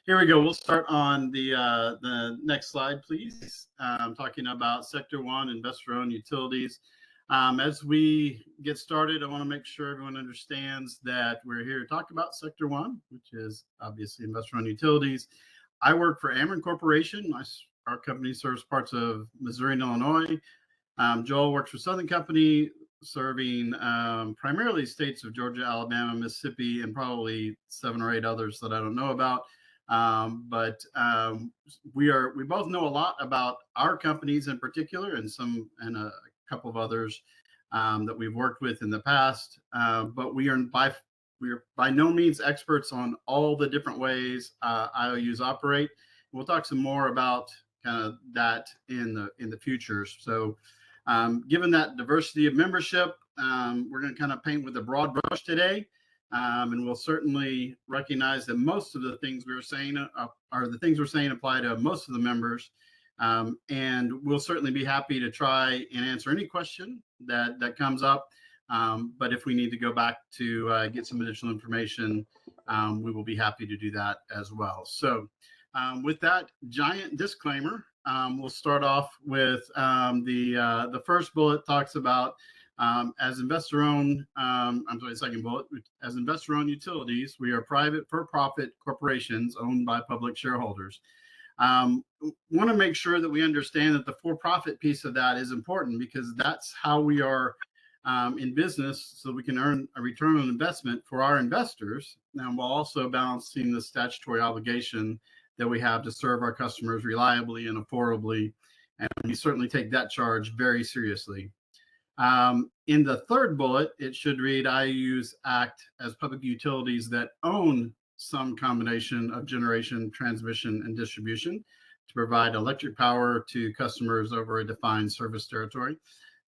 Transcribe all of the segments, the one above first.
Here we go. We'll start on the next slide, please. I'm talking about Sector 1, investor-owned utilities. As we get started, I want to make sure everyone understands that we're here to talk about Sector 1, which is obviously investor-owned utilities. I work for Ameren Corporation. Our company serves parts of Missouri and Illinois. Joel works for Southern Company, serving primarily states of Georgia, Alabama, Mississippi, and probably 7 or 8 others that I don't know about. We both know a lot about our companies in particular, and a couple of others that we've worked with in the past. But we are by no means experts on all the different ways IOUs operate. We'll talk some more about kind of that in the future. So, given that diversity of membership, we're going to kind of paint with a broad brush today, and we'll certainly recognize that most of the things we're saying apply to most of the members, and we'll certainly be happy to try and answer any question that comes up. But if we need to go back to get some additional information, we will be happy to do that as well. So with that giant disclaimer, we'll start off with the first bullet talks about as investor-owned, the second bullet, as investor-owned utilities, we are private for-profit corporations owned by public shareholders. Want to make sure that we understand that the for-profit piece of that is important, because that's how we are in business, so we can earn a return on investment for our investors, and while also balancing the statutory obligation that we have to serve our customers reliably and affordably, and we certainly take that charge very seriously. In the third bullet, it should read, IOUs act as public utilities that own some combination of generation, transmission, and distribution to provide electric power to customers over a defined service territory.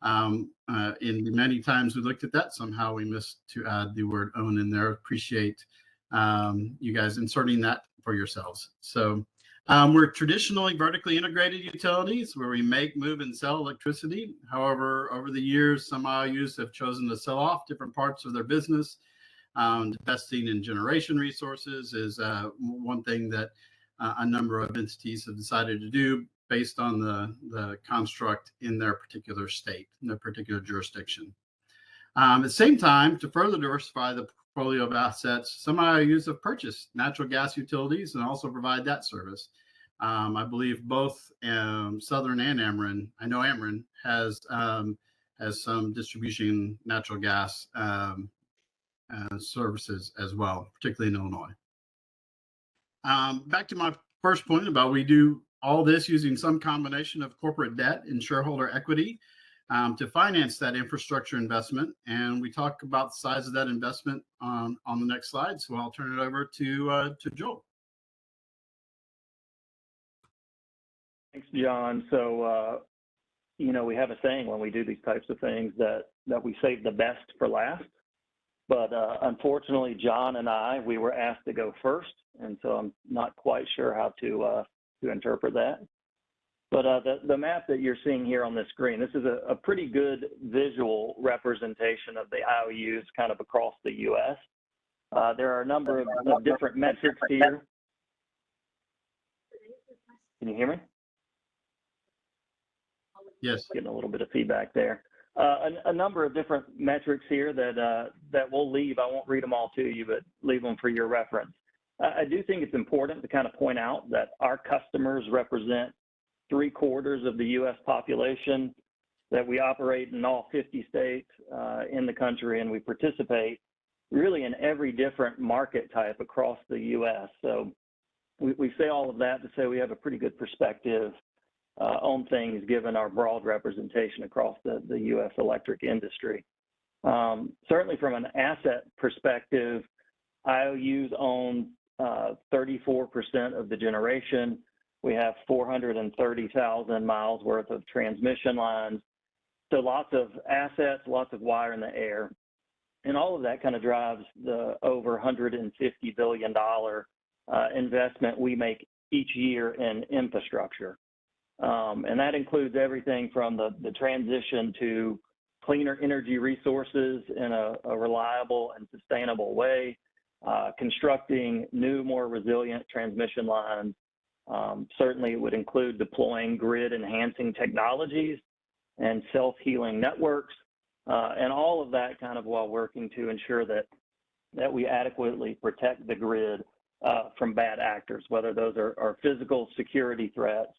In the many times we looked at that, somehow we missed to add the word own in there. Appreciate you guys inserting that for yourselves. So we're traditionally vertically integrated utilities where we make, move, and sell electricity. However, over the years, some IOUs have chosen to sell off different parts of their business. Investing in generation resources is one thing that a number of entities have decided to do based on the construct in their particular state, in their particular jurisdiction. At the same time, to further diversify the portfolio of assets, some IOUs have purchased natural gas utilities and also provide that service. I believe both Southern and Ameren, I know Ameren has some distribution natural gas services as well, particularly in Illinois. Back to my first point about we do all this using some combination of corporate debt and shareholder equity to finance that infrastructure investment. And we talk about the size of that investment on the next slide. So I'll turn it over to Joel. Thanks, John. So, we have a saying when we do these types of things that we save the best for last. But unfortunately, John and we were asked to go first. And so I'm not quite sure how to interpret that. But the map that you're seeing here on the screen, this is a pretty good visual representation of the IOUs kind of across the U.S. There are a number of different metrics here. Can you hear me? Yes. Getting a little bit of feedback there. A number of different metrics here that we'll leave. I won't read them all to you, but leave them for your reference. I do think it's important to kind of point out that our customers represent 3/4 of the U.S. population, that we operate in all 50 states in the country, and we participate really in every different market type across the U.S. So we say all of that to say we have a pretty good perspective on things given our broad representation across the U.S. electric industry. Certainly from an asset perspective, IOUs own 34% of the generation. We have 430,000 miles worth of transmission lines. So lots of assets, lots of wire in the air. And all of that kind of drives the over $150 billion investment we make each year in infrastructure. And that includes everything from the transition to cleaner energy resources in a reliable and sustainable way, constructing new, more resilient transmission lines. Certainly, it would include deploying grid-enhancing technologies and self-healing networks, and all of that kind of while working to ensure that we adequately protect the grid from bad actors, whether those are physical security threats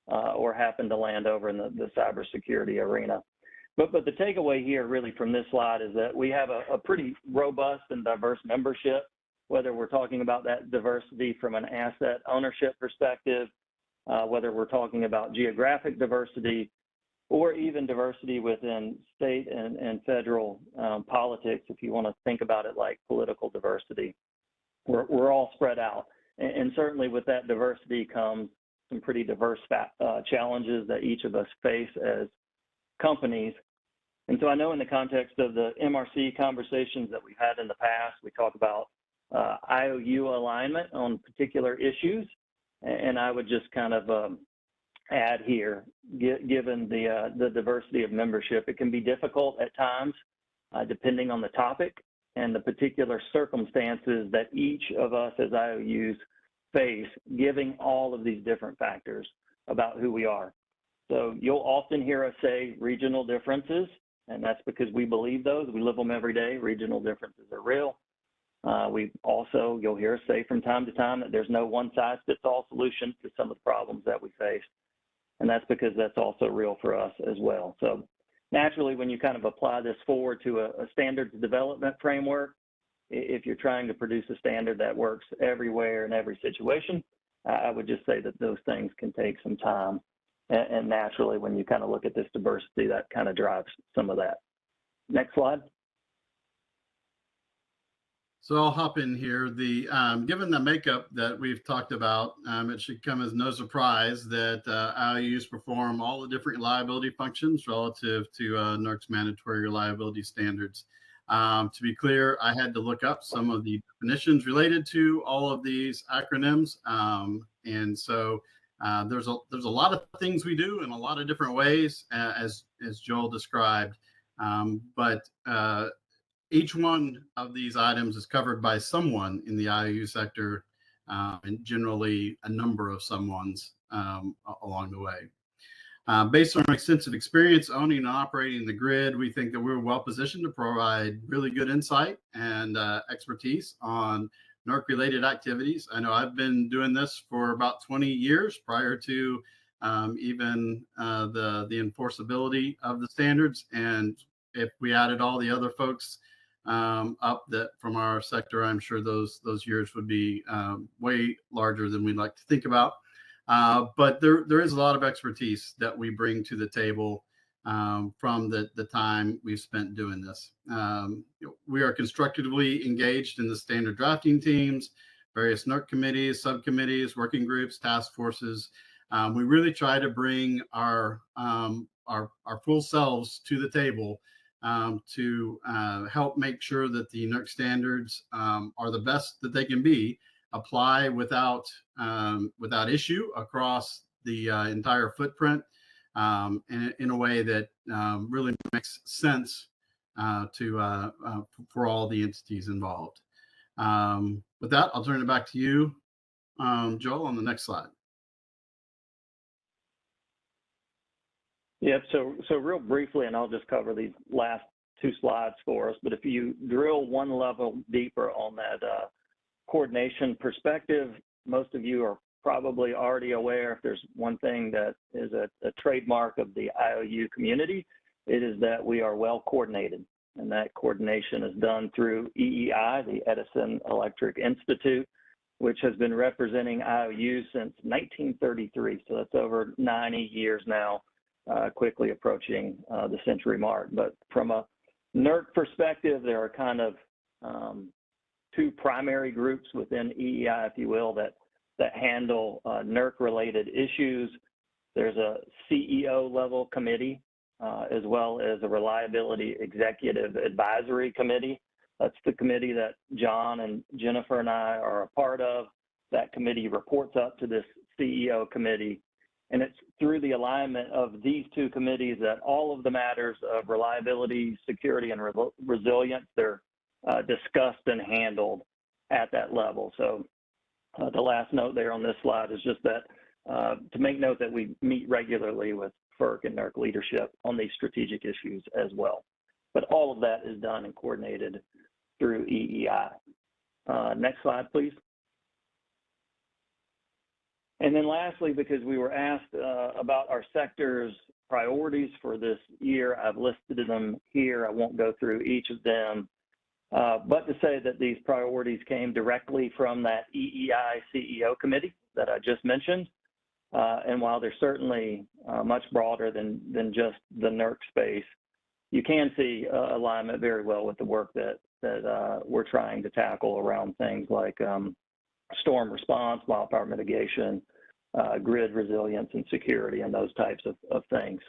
or happen to land over in the cybersecurity arena. But the takeaway here really from this slide is that we have a pretty robust and diverse membership, whether we're talking about that diversity from an asset ownership perspective, whether we're talking about geographic diversity, or even diversity within state and federal politics, if you want to think about it like political diversity. We're all spread out. And certainly with that diversity comes some pretty diverse challenges that each of us face as companies. And so I know in the context of the MRC conversations that we've had in the past, we talk about IOU alignment on particular issues. And I would just kind of add here, given the diversity of membership, it can be difficult at times, depending on the topic and the particular circumstances that each of us as IOUs face, giving all of these different factors about who we are. So you'll often hear us say regional differences, and that's because we believe those. We live them every day. Regional differences are real. You'll hear us say from time to time that there's no one-size-fits-all solution to some of the problems that we face. And that's because that's also real for us as well. So naturally, when you kind of apply this forward to a standards development framework, if you're trying to produce a standard that works everywhere in every situation, I would just say that those things can take some time. And naturally, when you kind of look at this diversity, that kind of drives some of that. Next slide. So I'll hop in here. Given the makeup that we've talked about, it should come as no surprise that IOUs perform all the different reliability functions relative to NERC's mandatory reliability standards. To be clear, I had to look up some of the definitions related to all of these acronyms, and so there's a lot of things we do in a lot of different ways, as Joel described, but each one of these items is covered by someone in the IOU sector, and generally a number of someones along the way. Based on our extensive experience owning and operating the grid, we think that we're well positioned to provide really good insight and expertise on NERC-related activities. I know I've been doing this for about 20 years prior to even the enforceability of the standards. And if we added all the other folks up that from our sector, I'm sure those years would be way larger than we'd like to think about. But there is a lot of expertise that we bring to the table from the time we've spent doing this. We are constructively engaged in the standard drafting teams, various NERC committees, subcommittees, working groups, task forces. We really try to bring our full selves to the table to help make sure that the NERC standards are the best that they can be, apply without issue across the entire footprint, in a way that really makes sense for all the entities involved. With that, I'll turn it back to you, Joel, on the next slide. Yep. So real briefly, and I'll just cover these last two slides for us, but if you drill one level deeper on that coordination perspective, most of you are probably already aware, if there's one thing that is a trademark of the IOU community, it is that we are well coordinated. And that coordination is done through EEI, the Edison Electric Institute, which has been representing IOUs since 1933. So that's over 90 years now, quickly approaching the century mark. But from a NERC perspective, there are kind of two primary groups within EEI, if you will, that handle NERC-related issues. There's a CEO level committee, as well as a reliability executive advisory committee. That's the committee that John and Jennifer and I are a part of. That committee reports up to this CEO committee. And it's through the alignment of these two committees that all of the matters of reliability, security, and resilience, they're discussed and handled. at that level. So the last note there on this slide is just that to make note that we meet regularly with FERC and NERC leadership on these strategic issues as well. But all of that is done and coordinated through EEI. Next slide, please. And then lastly, because we were asked about our sector's priorities for this year, I've listed them here. I won't go through each of them, but to say that these priorities came directly from that EEI CEO committee that I just mentioned. And while they're certainly much broader than just the NERC space, you can see alignment very well with the work that we're trying to tackle around things like storm response, wildfire mitigation, grid resilience and security, and those types of things. So